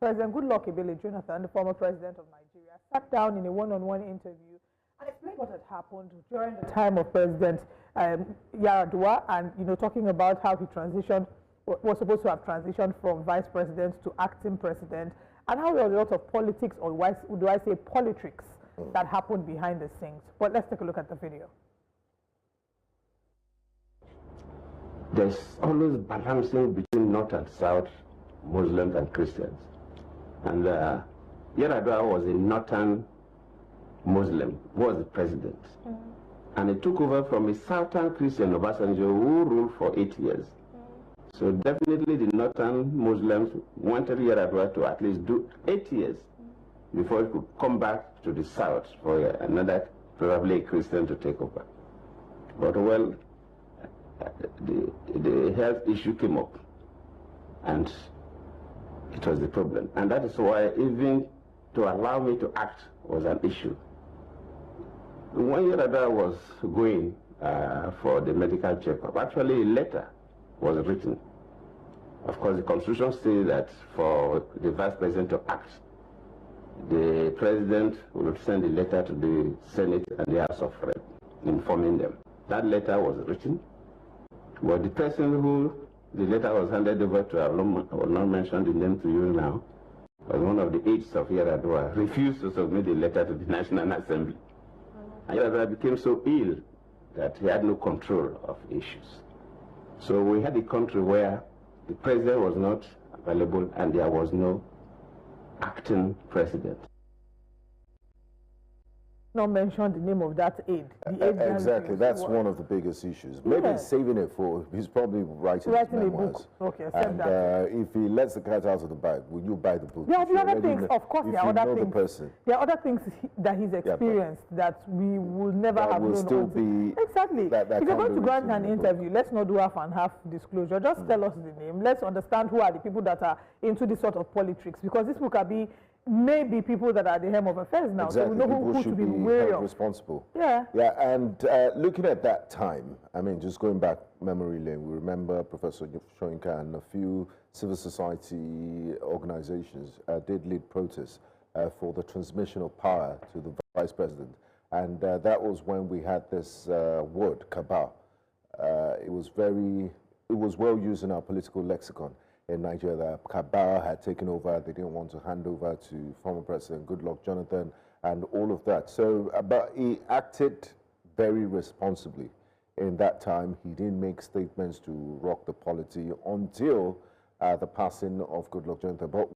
President Goodluck Ebele Jonathan, the former president of Nigeria, sat down in a one-on-one interview and explained what had happened during the time of President Yar'Adua, and talking about how he transitioned, was supposed to have transitioned from vice president to acting president, and how there was a lot of politics, or do I say politics, that happened behind the scenes. But let's take a look at the video. There's always balancing between North and South, Muslims and Christians. And Yar'Adua was a Northern Muslim, was the president. And he took over from a Southern Christian, Obasanjo, who ruled for 8 years. So definitely the Northern Muslims wanted Yar'Adua to at least do 8 years before he could come back to the South for another, probably a Christian, to take over. But well, the health issue came up, and it was the problem. And that is why even to allow me to act was an issue. When Yar'Adua was going for the medical checkup, actually a letter was written. Of course, the Constitution says that for the vice president to act, the president will send a letter to the Senate and the House of Reps informing them. That letter was written, but the person who the letter was handed over to, I will not mention the name to you now, was one of the aides of Yar'Adua, refused to submit the letter to the National Assembly. And Yar'Adua became so ill that he had no control of issues. So we had a country where the president was not available and there was no acting president. Not mention the name of that aide. Exactly, that's one of the biggest issues. Maybe he's saving it for, he's probably writing his memoirs. Okay, and if he lets the cat out of the bag, will you buy the book? Yeah, the other things, of course, there are other things. There are other things that he's experienced that we will never have known. Still be exactly. If you're going to grant an interview, let's not do half and half disclosure. Just tell us the name. Let's understand who are the people that are into this sort of politics, because this book can be maybe people that are at the helm of affairs now, exactly. So we know who should be wary of. Responsible. Yeah. Yeah, and looking at that time, I mean, just going back memory lane, we remember Professor Shoyinka and a few civil society organizations did lead protests for the transmission of power to the vice president, and that was when we had this word, cabal. It was well used in our political lexicon in Nigeria that cabal had taken over. They didn't want to hand over to former President Goodluck Jonathan and all of that. So, but he acted very responsibly in that time. He didn't make statements to rock the polity until the passing of Goodluck Jonathan. But